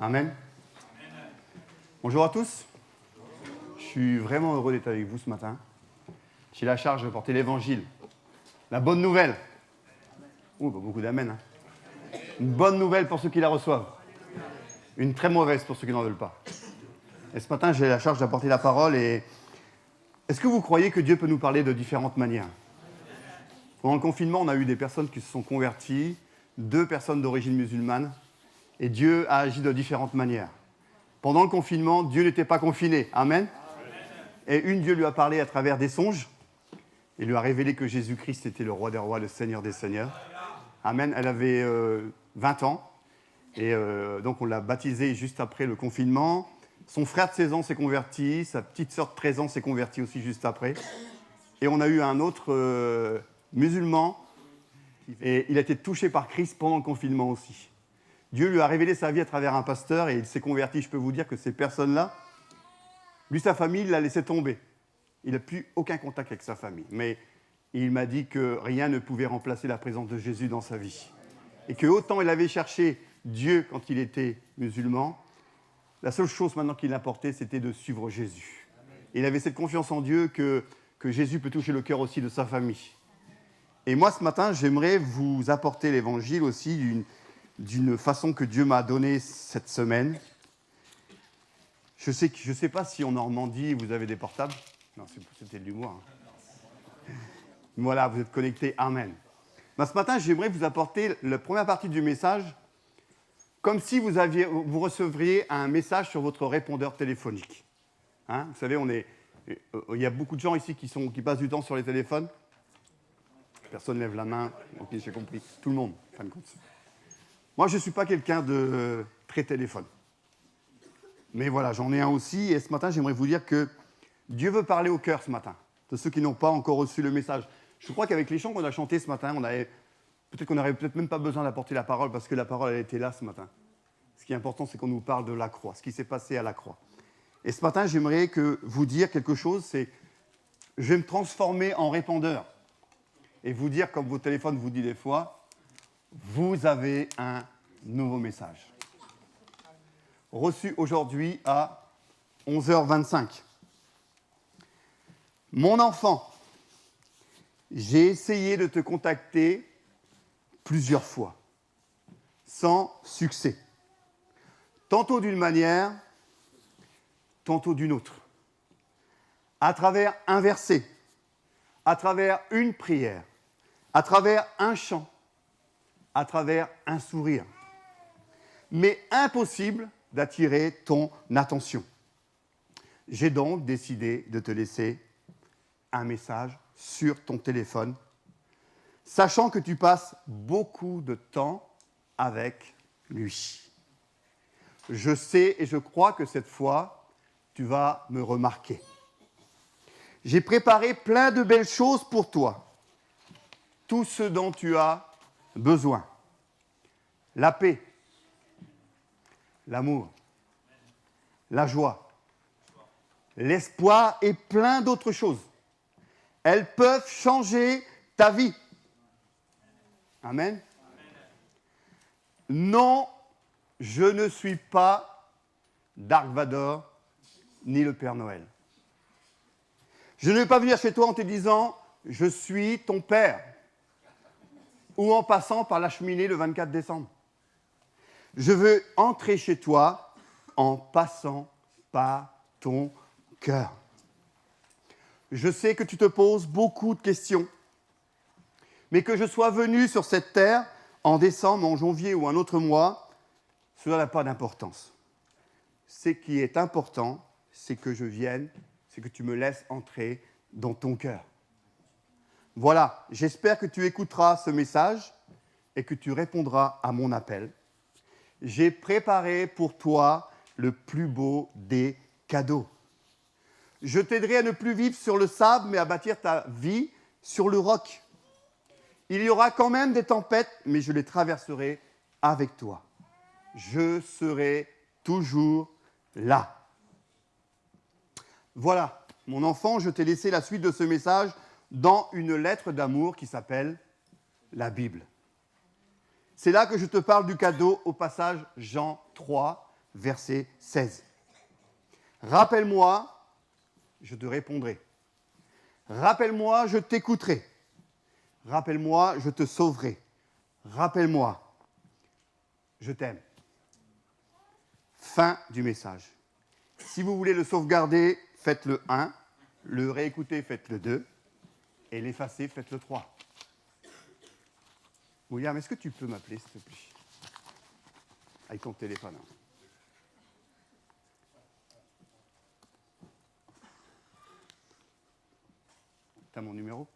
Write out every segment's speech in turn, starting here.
Amen. Bonjour à tous. Je suis vraiment heureux d'être avec vous ce matin. J'ai la charge de porter l'évangile. La bonne nouvelle. Beaucoup d'amen. Une bonne nouvelle pour ceux qui la reçoivent. Une très mauvaise pour ceux qui n'en veulent pas. Et ce matin, j'ai la charge d'apporter la parole. Et est-ce que vous croyez que Dieu peut nous parler de différentes manières? Pendant le confinement, on a eu des personnes qui se sont converties, 2 personnes d'origine musulmane, et Dieu a agi de différentes manières. Pendant le confinement, Dieu n'était pas confiné. Amen. Et Dieu lui a parlé à travers des songes. Il lui a révélé que Jésus-Christ était le roi des rois, le Seigneur des seigneurs. Amen. Elle avait 20 ans. Et donc on l'a baptisée juste après le confinement. Son frère de 16 ans s'est converti. Sa petite sœur de 13 ans s'est convertie aussi juste après. Et on a eu un autre musulman. Et il a été touché par Christ pendant le confinement aussi. Dieu lui a révélé sa vie à travers un pasteur et il s'est converti. Je peux vous dire que ces personnes-là, lui, sa famille, il l'a laissé tomber. Il n'a plus aucun contact avec sa famille. Mais il m'a dit que rien ne pouvait remplacer la présence de Jésus dans sa vie. Et que autant il avait cherché Dieu quand il était musulman, la seule chose maintenant qu'il importait, c'était de suivre Jésus. Et il avait cette confiance en Dieu que Jésus peut toucher le cœur aussi de sa famille. Et moi, ce matin, j'aimerais vous apporter l'évangile aussi d'une façon que Dieu m'a donnée cette semaine. Je sais pas si en Normandie, vous avez des portables. Non, c'était de l'humour. Voilà, vous êtes connectés. Amen. Ben, ce matin, j'aimerais vous apporter la première partie du message comme si vous recevriez un message sur votre répondeur téléphonique. Hein, vous savez, il y a beaucoup de gens ici qui passent du temps sur les téléphones. Personne ne lève la main. Ok, j'ai compris. Tout le monde, en fin de compte. Moi, je ne suis pas quelqu'un de très téléphone. Mais voilà, j'en ai un aussi. Et ce matin, j'aimerais vous dire que Dieu veut parler au cœur ce matin, de ceux qui n'ont pas encore reçu le message. Je crois qu'avec les chants qu'on a chantés ce matin, peut-être qu'on n'aurait peut-être même pas besoin d'apporter la parole parce que la parole, elle était là ce matin. Ce qui est important, c'est qu'on nous parle de la croix, ce qui s'est passé à la croix. Et ce matin, j'aimerais vous dire quelque chose, c'est je vais me transformer en répondeur. Et vous dire, comme vos téléphones vous disent des fois, vous avez un nouveau message. Reçu aujourd'hui à 11h25. Mon enfant, j'ai essayé de te contacter plusieurs fois, sans succès. Tantôt d'une manière, tantôt d'une autre. À travers un verset, à travers une prière, à travers un chant, à travers un sourire. Mais impossible d'attirer ton attention. J'ai donc décidé de te laisser un message sur ton téléphone, sachant que tu passes beaucoup de temps avec lui. Je sais et je crois que cette fois, tu vas me remarquer. J'ai préparé plein de belles choses pour toi. Tout ce dont tu as besoin. La paix, l'amour, la joie, l'espoir et plein d'autres choses. Elles peuvent changer ta vie. Amen. Non, je ne suis pas Dark Vador ni le Père Noël. Je ne vais pas venir chez toi en te disant « Je suis ton père » ou en passant par la cheminée le 24 décembre. Je veux entrer chez toi en passant par ton cœur. Je sais que tu te poses beaucoup de questions, mais que je sois venu sur cette terre en décembre, en janvier ou un autre mois, cela n'a pas d'importance. Ce qui est important, c'est que je vienne, c'est que tu me laisses entrer dans ton cœur. Voilà, j'espère que tu écouteras ce message et que tu répondras à mon appel. J'ai préparé pour toi le plus beau des cadeaux. Je t'aiderai à ne plus vivre sur le sable, mais à bâtir ta vie sur le roc. Il y aura quand même des tempêtes, mais je les traverserai avec toi. Je serai toujours là. Voilà, mon enfant, je t'ai laissé la suite de ce message dans une lettre d'amour qui s'appelle la Bible. C'est là que je te parle du cadeau au passage Jean 3, verset 16. Rappelle-moi, je te répondrai. Rappelle-moi, je t'écouterai. Rappelle-moi, je te sauverai. Rappelle-moi, je t'aime. Fin du message. Si vous voulez le sauvegarder, faites le 1. Le réécouter, faites le 2. Et l'effacer, faites le 3. William, est-ce que tu peux m'appeler, s'il te plaît? Avec ton téléphone. Hein. T'as mon numéro?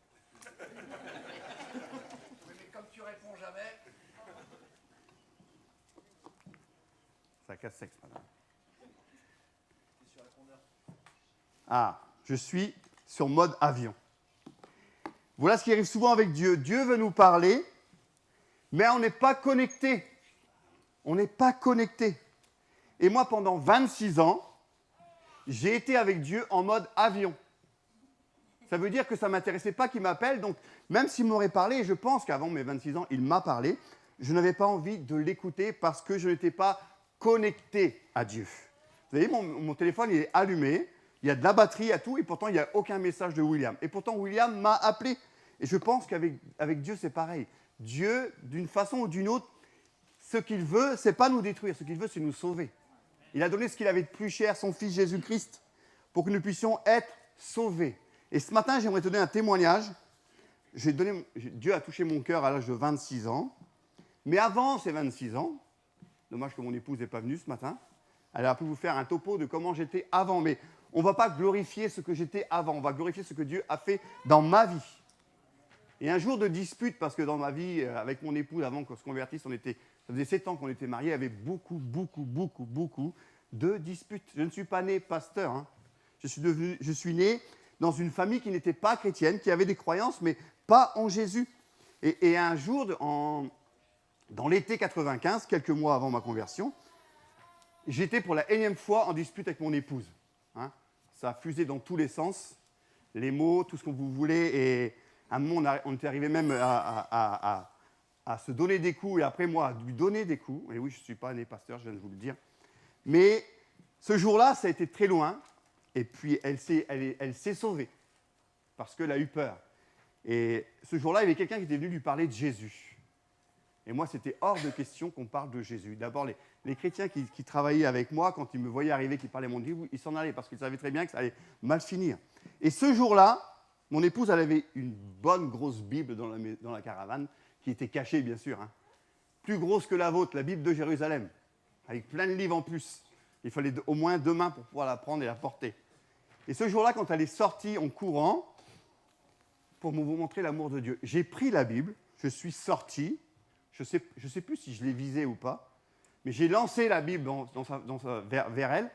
Oui, mais comme tu réponds jamais. Ça casse sexe, madame. Ah, je suis sur mode avion. Voilà ce qui arrive souvent avec Dieu. Dieu veut nous parler, mais on n'est pas connecté. On n'est pas connecté. Et moi, pendant 26 ans, j'ai été avec Dieu en mode avion. Ça veut dire que ça ne m'intéressait pas qu'il m'appelle. Donc, même s'il m'aurait parlé, et je pense qu'avant mes 26 ans, il m'a parlé, je n'avais pas envie de l'écouter parce que je n'étais pas connecté à Dieu. Vous voyez, mon téléphone, il est allumé, il y a de la batterie à tout, et pourtant, il n'y a aucun message de William. Et pourtant, William m'a appelé. Et je pense qu'avec Dieu, c'est pareil. Dieu, d'une façon ou d'une autre, ce qu'il veut, ce n'est pas nous détruire. Ce qu'il veut, c'est nous sauver. Il a donné ce qu'il avait de plus cher, son Fils Jésus-Christ, pour que nous puissions être sauvés. Et ce matin, j'aimerais te donner un témoignage. Dieu a touché mon cœur à l'âge de 26 ans. Mais avant ces 26 ans, dommage que mon épouse n'est pas venue ce matin, elle a pu vous faire un topo de comment j'étais avant. Mais on ne va pas glorifier ce que j'étais avant, on va glorifier ce que Dieu a fait dans ma vie. Et un jour de dispute, parce que dans ma vie, avec mon épouse, avant qu'on se convertisse, ça faisait 7 ans qu'on était mariés, il y avait beaucoup de disputes. Je ne suis pas né pasteur. Hein. Je suis né dans une famille qui n'était pas chrétienne, qui avait des croyances, mais pas en Jésus. Et un jour, dans l'été 95, quelques mois avant ma conversion, j'étais pour la énième fois en dispute avec mon épouse. Hein. Ça a fusé dans tous les sens, les mots, tout ce que vous voulez, et à un moment, on était arrivé même à se donner des coups, et après moi, à lui donner des coups. Et oui, je ne suis pas né pasteur, je viens de vous le dire. Mais ce jour-là, ça a été très loin, et puis elle s'est sauvée, parce qu'elle a eu peur. Et ce jour-là, il y avait quelqu'un qui était venu lui parler de Jésus. Et moi, c'était hors de question qu'on parle de Jésus. D'abord, les chrétiens qui travaillaient avec moi, quand ils me voyaient arriver, qui parlaient mon Dieu, ils s'en allaient, parce qu'ils savaient très bien que ça allait mal finir. Et ce jour-là, mon épouse, elle avait une bonne grosse Bible dans la caravane, qui était cachée, bien sûr. Hein. Plus grosse que la vôtre, la Bible de Jérusalem, avec plein de livres en plus. Il fallait au moins 2 mains pour pouvoir la prendre et la porter. Et ce jour-là, quand elle est sortie en courant, pour vous montrer l'amour de Dieu, j'ai pris la Bible, je suis sorti, je sais plus si je l'ai visée ou pas, mais j'ai lancé la Bible vers elle,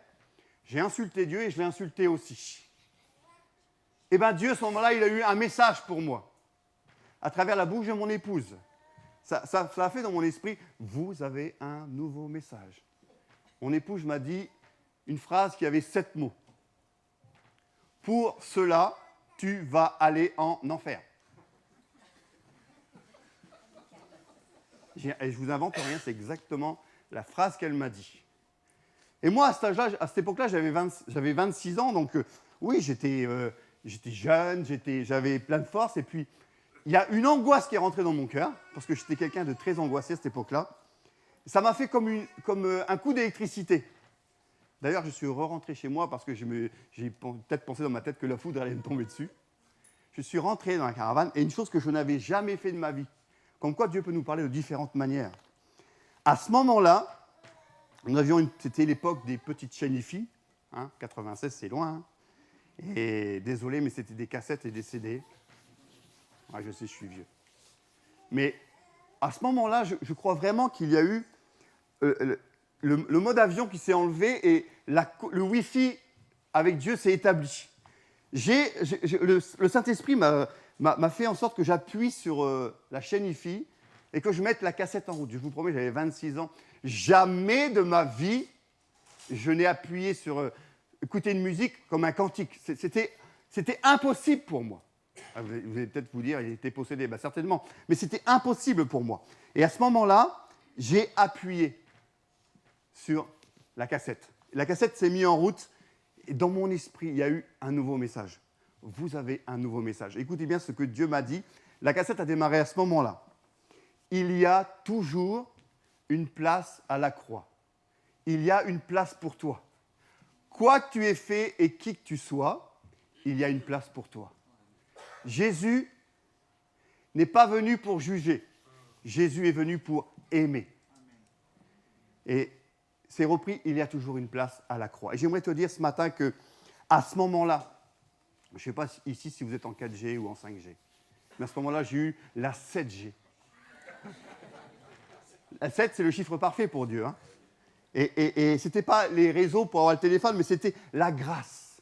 j'ai insulté Dieu et je l'ai insulté aussi. Et bien Dieu, à ce moment-là, il a eu un message pour moi, à travers la bouche de mon épouse. Ça a fait dans mon esprit, vous avez un nouveau message. Mon épouse m'a dit une phrase qui avait 7 mots. Pour cela, tu vas aller en enfer. Et je vous invente rien, c'est exactement la phrase qu'elle m'a dit. Et moi, à cette époque-là, j'avais 26 ans, donc oui, j'étais jeune, j'avais plein de force, et puis il y a une angoisse qui est rentrée dans mon cœur, parce que j'étais quelqu'un de très angoissé à cette époque-là. Ça m'a fait comme un coup d'électricité. D'ailleurs, je suis rentré chez moi parce que j'ai peut-être pensé dans ma tête que la foudre allait me tomber dessus. Je suis rentré dans la caravane, et une chose que je n'avais jamais fait de ma vie, comme quoi Dieu peut nous parler de différentes manières. À ce moment-là, c'était l'époque des petites chaînes hi-fi, hein, 96 c'est loin, hein, et désolé, mais c'était des cassettes et des CD. Ouais, je sais, je suis vieux. Mais à ce moment-là, je crois vraiment qu'il y a eu le mode avion qui s'est enlevé et le Wi-Fi avec Dieu s'est établi. Le Saint-Esprit m'a fait en sorte que j'appuie sur la chaîne hi-fi et que je mette la cassette en route. Je vous promets, j'avais 26 ans. Jamais de ma vie, je n'ai appuyé sur écouter une musique comme un cantique. C'était impossible pour moi. Vous allez peut-être vous dire, il était possédé. Ben, certainement. Mais c'était impossible pour moi. Et à ce moment-là, j'ai appuyé sur la cassette. La cassette s'est mise en route et dans mon esprit, il y a eu un nouveau message. Vous avez un nouveau message. Écoutez bien ce que Dieu m'a dit. La cassette a démarré à ce moment-là. Il y a toujours une place à la croix. Il y a une place pour toi. Quoi que tu aies fait et qui que tu sois, il y a une place pour toi. Jésus n'est pas venu pour juger. Jésus est venu pour aimer. Et c'est repris, il y a toujours une place à la croix. Et j'aimerais te dire ce matin qu'à ce moment-là, je ne sais pas ici si vous êtes en 4G ou en 5G, mais à ce moment-là, j'ai eu la 7G. La 7, c'est le chiffre parfait pour Dieu. Hein. Et ce n'était pas les réseaux pour avoir le téléphone, mais c'était la grâce.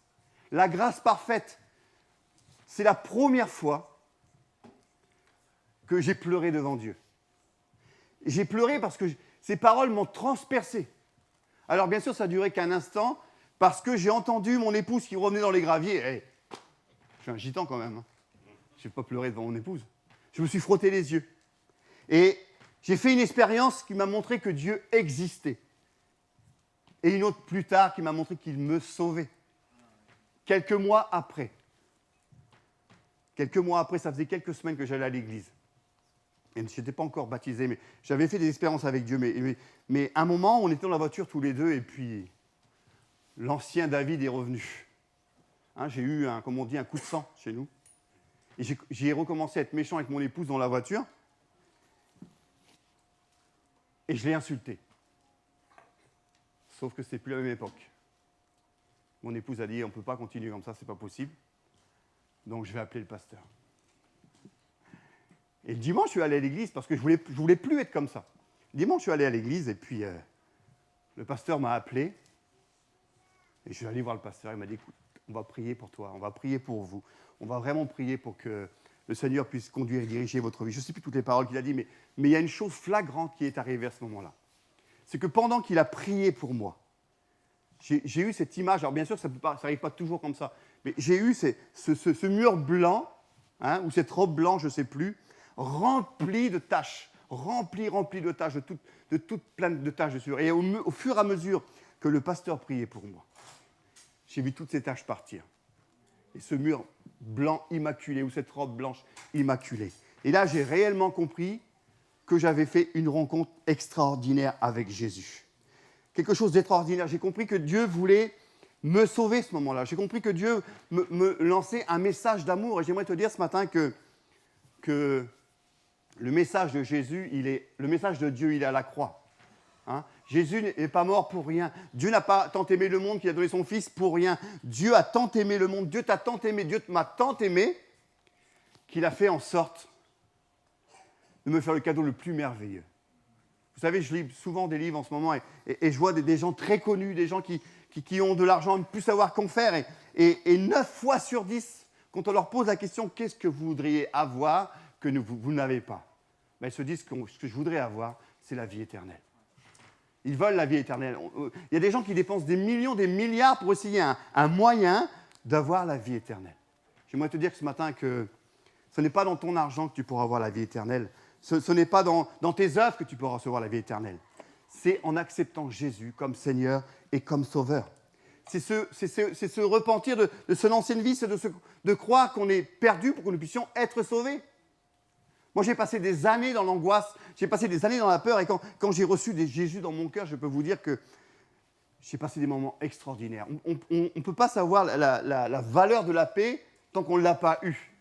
La grâce parfaite. C'est la première fois que j'ai pleuré devant Dieu. J'ai pleuré parce que ces paroles m'ont transpercé. Alors bien sûr, ça n'a duré qu'un instant, parce que j'ai entendu mon épouse qui revenait dans les graviers. Hey, je suis un gitan quand même. Hein. Je n'ai pas pleuré devant mon épouse. Je me suis frotté les yeux. Et j'ai fait une expérience qui m'a montré que Dieu existait. Et une autre plus tard qui m'a montré qu'il me sauvait. Quelques mois après, ça faisait quelques semaines que j'allais à l'église. Et je n'étais pas encore baptisé, mais j'avais fait des expériences avec Dieu. Mais à un moment, on était dans la voiture tous les deux, et puis l'ancien David est revenu. Hein, j'ai eu, comme on dit, un coup de sang chez nous. Et j'ai recommencé à être méchant avec mon épouse dans la voiture. Et je l'ai insulté. Sauf que ce n'est plus la même époque. Mon épouse a dit, on ne peut pas continuer comme ça, ce n'est pas possible. Donc je vais appeler le pasteur. Et le dimanche, je suis allé à l'église parce que je voulais plus être comme ça. Le dimanche, je suis allé à l'église et puis le pasteur m'a appelé. Et je suis allé voir le pasteur. Il m'a dit, écoute, on va prier pour toi, on va prier pour vous. On va vraiment prier pour que le Seigneur puisse conduire et diriger votre vie. Je ne sais plus toutes les paroles qu'il a dit, mais il y a une chose flagrante qui est arrivée à ce moment-là. C'est que pendant qu'il a prié pour moi, j'ai eu cette image. Alors bien sûr, ça n'arrive pas toujours comme ça. Mais j'ai eu ce mur blanc, hein, ou cette robe blanche, je ne sais plus, rempli de taches, rempli de taches, de toutes plein de taches dessus. Et au fur et à mesure que le pasteur priait pour moi, j'ai vu toutes ces taches partir. Et ce mur blanc immaculé, ou cette robe blanche immaculée. Et là, j'ai réellement compris que j'avais fait une rencontre extraordinaire avec Jésus. Quelque chose d'extraordinaire. J'ai compris que Dieu voulait me sauver à ce moment-là. J'ai compris que Dieu me lançait un message d'amour. Et j'aimerais te dire ce matin que le message de Jésus, le message de Dieu, il est à la croix. Hein? Jésus n'est pas mort pour rien. Dieu n'a pas tant aimé le monde qu'il a donné son Fils pour rien. Dieu a tant aimé le monde, Dieu t'a tant aimé, Dieu m'a tant aimé qu'il a fait en sorte de me faire le cadeau le plus merveilleux. Vous savez, je lis souvent des livres en ce moment et je vois des gens très connus, des gens qui ont de l'argent, ne plus savoir qu'en faire. Et 9 fois sur 10, quand on leur pose la question « Qu'est-ce que vous voudriez avoir que vous n'avez pas ?» Ben, ils se disent que ce que je voudrais avoir, c'est la vie éternelle. Ils veulent la vie éternelle. Il y a des gens qui dépensent des millions, des milliards pour essayer un moyen d'avoir la vie éternelle. J'aimerais te dire ce matin que ce n'est pas dans ton argent que tu pourras avoir la vie éternelle. Ce n'est pas dans tes œuvres que tu pourras recevoir la vie éternelle. C'est en acceptant Jésus comme Seigneur et comme Sauveur. C'est se repentir de son ancienne vie, c'est de croire qu'on est perdu pour que nous puissions être sauvés. Moi, j'ai passé des années dans l'angoisse, j'ai passé des années dans la peur, et quand j'ai reçu Jésus dans mon cœur, je peux vous dire que j'ai passé des moments extraordinaires. On ne peut pas savoir la valeur de la paix tant qu'on ne l'a pas eue.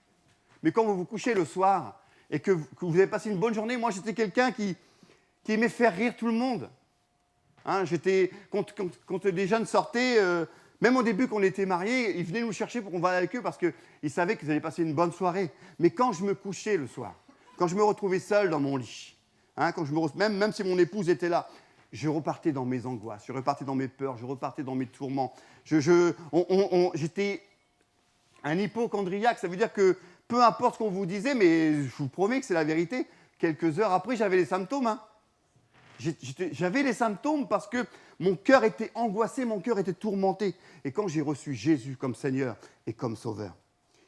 Mais quand vous vous couchez le soir et que vous avez passé une bonne journée, moi, j'étais quelqu'un qui aimait faire rire tout le monde. Hein, quand des jeunes sortaient, même au début, quand on était mariés, ils venaient nous chercher pour qu'on va avec eux parce qu'ils savaient qu'ils allaient passer une bonne soirée. Mais quand je me couchais le soir, quand je me retrouvais seul dans mon lit, hein, même si mon épouse était là, je repartais dans mes angoisses, je repartais dans mes peurs, je repartais dans mes tourments. J'étais un hypochondriaque, ça veut dire que peu importe ce qu'on vous disait, mais je vous promets que c'est la vérité, quelques heures après, j'avais les symptômes. Hein. J'avais les symptômes parce que mon cœur était angoissé, mon cœur était tourmenté. Et quand j'ai reçu Jésus comme Seigneur et comme Sauveur,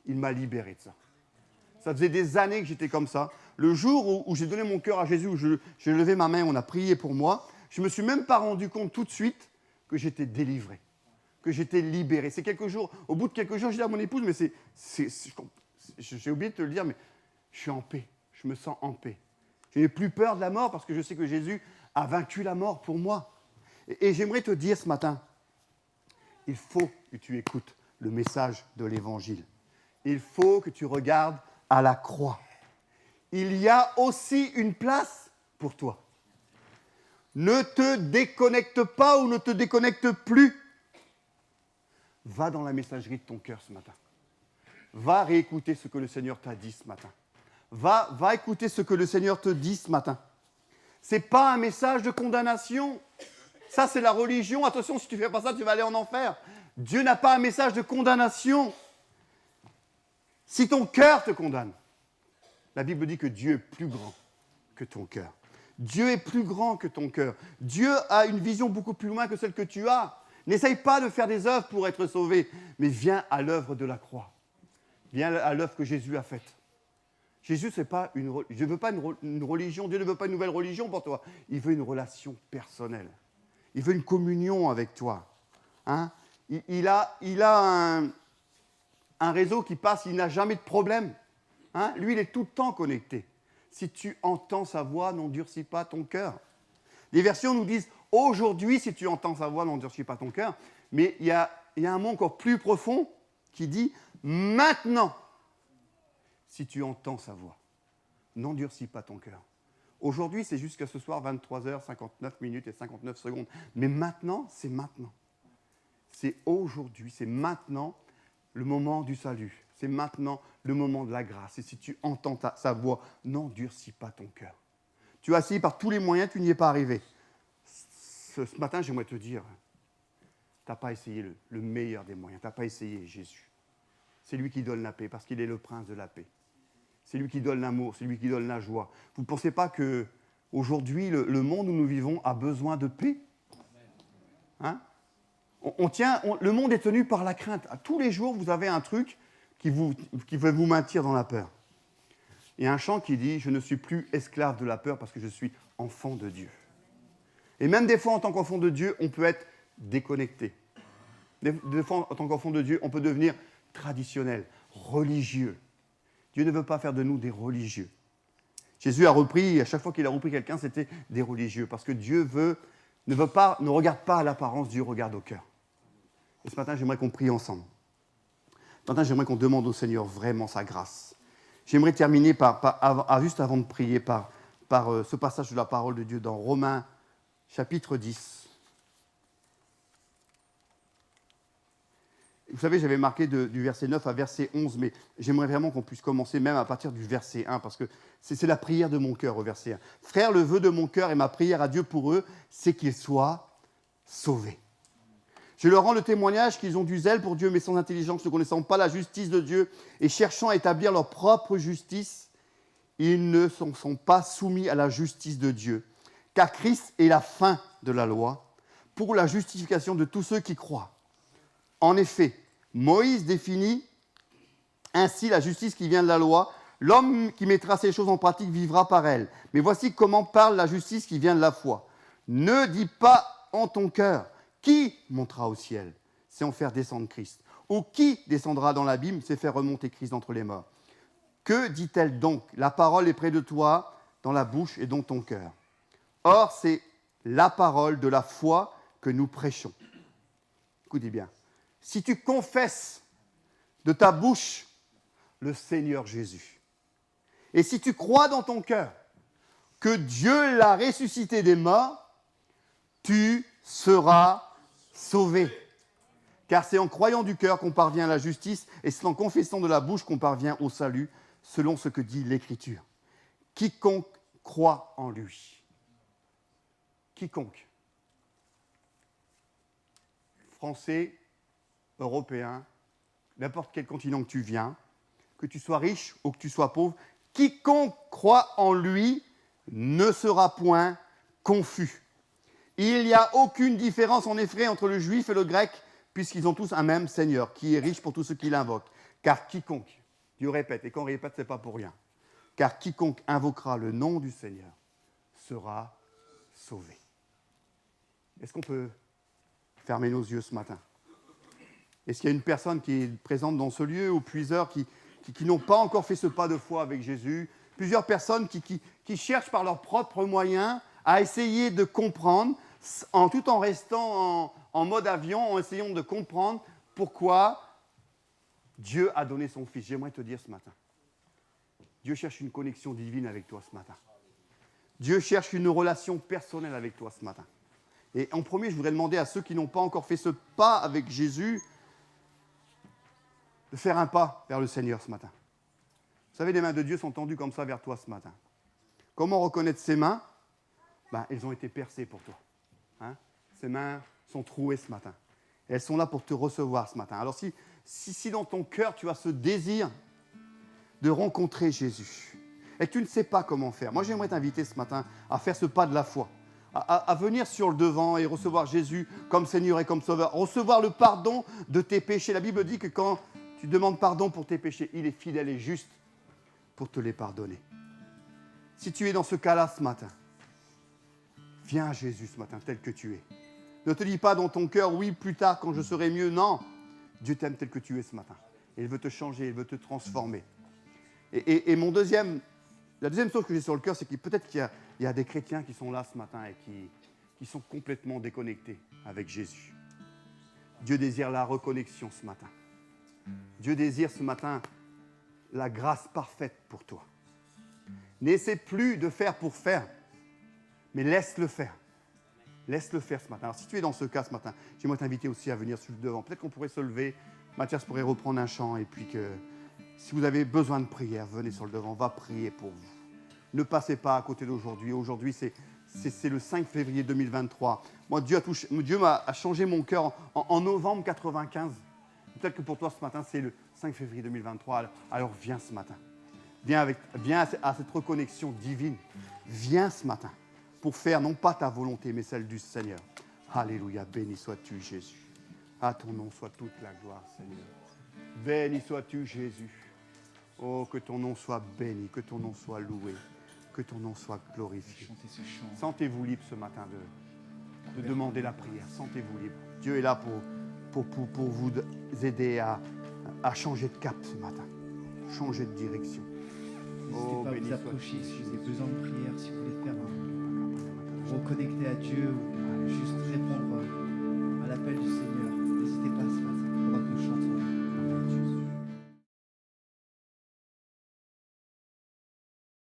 il m'a libéré de ça. Ça faisait des années que j'étais comme ça. Le jour où j'ai donné mon cœur à Jésus, où j'ai levé ma main, on a prié pour moi, je ne me suis même pas rendu compte tout de suite que j'étais délivré, que j'étais libéré. C'est quelques jours, au bout de quelques jours, je dis à mon épouse, mais j'ai oublié de te le dire, mais je suis en paix, je me sens en paix. Je n'ai plus peur de la mort parce que je sais que Jésus a vaincu la mort pour moi. Et j'aimerais te dire ce matin, il faut que tu écoutes le message de l'Évangile. Il faut que tu regardes à la croix. Il y a aussi une place pour toi. Ne te déconnecte pas ou ne te déconnecte plus. Va dans la messagerie de ton cœur ce matin. Va réécouter ce que le Seigneur t'a dit ce matin. Va écouter ce que le Seigneur te dit ce matin. Ce n'est pas un message de condamnation. Ça, c'est la religion. Attention, si tu ne fais pas ça, tu vas aller en enfer. Dieu n'a pas un message de condamnation. Si ton cœur te condamne, la Bible dit que Dieu est plus grand que ton cœur. Dieu est plus grand que ton cœur. Dieu a une vision beaucoup plus loin que celle que tu as. N'essaye pas de faire des œuvres pour être sauvé, mais viens à l'œuvre de la croix. Viens à l'œuvre que Jésus a faite. Jésus, c'est pas Dieu ne veut pas une religion, Dieu ne veut pas une nouvelle religion pour toi. Il veut une relation personnelle. Il veut une communion avec toi. Hein? Il a un réseau qui passe, il n'a jamais de problème. Hein? Lui, il est tout le temps connecté. Si tu entends sa voix, n'endurcis pas ton cœur. Les versions nous disent « Aujourd'hui, si tu entends sa voix, n'endurcis pas ton cœur ». Mais il y a un mot encore plus profond qui dit « Maintenant, si tu entends sa voix, n'endurcis pas ton cœur ». Aujourd'hui, c'est jusqu'à ce soir, 23h59 minutes et 59 secondes. Mais maintenant, c'est maintenant. C'est aujourd'hui, c'est maintenant le moment du salut. C'est maintenant le moment de la grâce. Et si tu entends sa voix, n'endurcis pas ton cœur. Tu as essayé par tous les moyens, tu n'y es pas arrivé. Ce matin, j'aimerais te dire, tu n'as pas essayé le meilleur des moyens. Tu n'as pas essayé Jésus. C'est lui qui donne la paix, parce qu'il est le prince de la paix. C'est lui qui donne l'amour, c'est lui qui donne la joie. Vous ne pensez pas qu'aujourd'hui, le monde où nous vivons a besoin de paix? Hein? Le monde est tenu par la crainte. Tous les jours, vous avez un truc qui veut vous maintenir dans la peur. Il y a un chant qui dit « Je ne suis plus esclave de la peur parce que je suis enfant de Dieu ». Et même des fois, en tant qu'enfant de Dieu, on peut être déconnecté. Des fois, en tant qu'enfant de Dieu, on peut devenir traditionnel, religieux. Dieu ne veut pas faire de nous des religieux. Jésus a repris, à chaque fois qu'il a repris quelqu'un, c'était des religieux. Parce que Dieu ne regarde pas à l'apparence, Dieu regarde au cœur. Et ce matin, j'aimerais qu'on prie ensemble. Ce matin, j'aimerais qu'on demande au Seigneur vraiment sa grâce. J'aimerais terminer juste avant de prier par ce passage de la parole de Dieu dans Romains, chapitre 10. Vous savez, j'avais marqué du verset 9 à verset 11, mais j'aimerais vraiment qu'on puisse commencer même à partir du verset 1, parce que c'est la prière de mon cœur au verset 1. « Frère, le vœu de mon cœur et ma prière à Dieu pour eux, c'est qu'ils soient sauvés. Je leur rends le témoignage qu'ils ont du zèle pour Dieu, mais sans intelligence, ne connaissant pas la justice de Dieu et cherchant à établir leur propre justice, ils ne sont pas soumis à la justice de Dieu. Car Christ est la fin de la loi pour la justification de tous ceux qui croient. En effet, Moïse définit ainsi la justice qui vient de la loi. L'homme qui mettra ces choses en pratique vivra par elles. Mais voici comment parle la justice qui vient de la foi. Ne dis pas en ton cœur, qui montera au ciel? C'est en faire descendre Christ. Ou qui descendra dans l'abîme? C'est faire remonter Christ d'entre les morts. Que dit-elle donc? La parole est près de toi, dans la bouche et dans ton cœur. Or, c'est la parole de la foi que nous prêchons. Écoutez bien. Si tu confesses de ta bouche le Seigneur Jésus, et si tu crois dans ton cœur que Dieu l'a ressuscité des morts, tu seras sauvé. Car c'est en croyant du cœur qu'on parvient à la justice, et c'est en confessant de la bouche qu'on parvient au salut, selon ce que dit l'Écriture. Quiconque croit en lui. Quiconque. Français, Européen, n'importe quel continent que tu viens, que tu sois riche ou que tu sois pauvre, quiconque croit en lui ne sera point confus. Il n'y a aucune différence en effet entre le juif et le grec, puisqu'ils ont tous un même Seigneur, qui est riche pour tous ceux qui l'invoquent. Car quiconque, Dieu répète, et quand on répète, ce n'est pas pour rien, car quiconque invoquera le nom du Seigneur sera sauvé. Est-ce qu'on peut fermer nos yeux ce matin. Est-ce qu'il y a une personne qui est présente dans ce lieu ou plusieurs qui n'ont pas encore fait ce pas de foi avec Jésus? Plusieurs personnes qui cherchent par leurs propres moyens à essayer de comprendre, tout en restant en mode avion, en essayant de comprendre pourquoi Dieu a donné son Fils. J'aimerais te dire ce matin, Dieu cherche une connexion divine avec toi ce matin. Dieu cherche une relation personnelle avec toi ce matin. Et en premier, je voudrais demander à ceux qui n'ont pas encore fait ce pas avec Jésus de faire un pas vers le Seigneur ce matin. Vous savez, les mains de Dieu sont tendues comme ça vers toi ce matin. Comment reconnaître ses mains? Elles ont été percées pour toi. Ses mains sont trouées ce matin. Et elles sont là pour te recevoir ce matin. Alors si dans ton cœur, tu as ce désir de rencontrer Jésus et que tu ne sais pas comment faire, moi j'aimerais t'inviter ce matin à faire ce pas de la foi, à venir sur le devant et recevoir Jésus comme Seigneur et comme Sauveur, recevoir le pardon de tes péchés. La Bible dit que quand tu demandes pardon pour tes péchés, il est fidèle et juste pour te les pardonner. Si tu es dans ce cas-là ce matin, viens à Jésus ce matin tel que tu es. Ne te dis pas dans ton cœur, oui, plus tard quand je serai mieux. Non, Dieu t'aime tel que tu es ce matin. Et il veut te changer, il veut te transformer. Et la deuxième chose que j'ai sur le cœur, c'est que peut-être qu'il y a des chrétiens qui sont là ce matin et qui sont complètement déconnectés avec Jésus. Dieu désire la reconnexion ce matin. Dieu désire ce matin la grâce parfaite pour toi. N'essaie plus de faire pour faire, mais laisse-le faire. Laisse-le faire ce matin. Alors, si tu es dans ce cas ce matin, j'aimerais t'inviter aussi à venir sur le devant. Peut-être qu'on pourrait se lever. Mathias pourrait reprendre un chant. Et puis que si vous avez besoin de prière, venez sur le devant. On va prier pour vous. Ne passez pas à côté d'aujourd'hui. Aujourd'hui, c'est le 5 février 2023. Moi, Dieu m'a changé mon cœur en novembre 95. Peut-être que pour toi, ce matin, c'est le 5 février 2023. Alors viens ce matin. Viens à cette reconnexion divine. Viens ce matin pour faire non pas ta volonté, mais celle du Seigneur. Alléluia, béni sois-tu Jésus. À ton nom soit toute la gloire, Seigneur. Béni sois-tu Jésus. Oh, que ton nom soit béni, que ton nom soit loué, que ton nom soit glorifié. Sentez-vous libre ce matin de demander la prière. Sentez-vous libre. Dieu est là pour vous aider à changer de cap ce matin. Changer de direction. N'hésitez pas à vous approcher si vous avez besoin de prière, si vous voulez faire reconnecter à Dieu ou juste répondre à l'appel du Seigneur. N'hésitez pas ce matin pendant que nous chantons.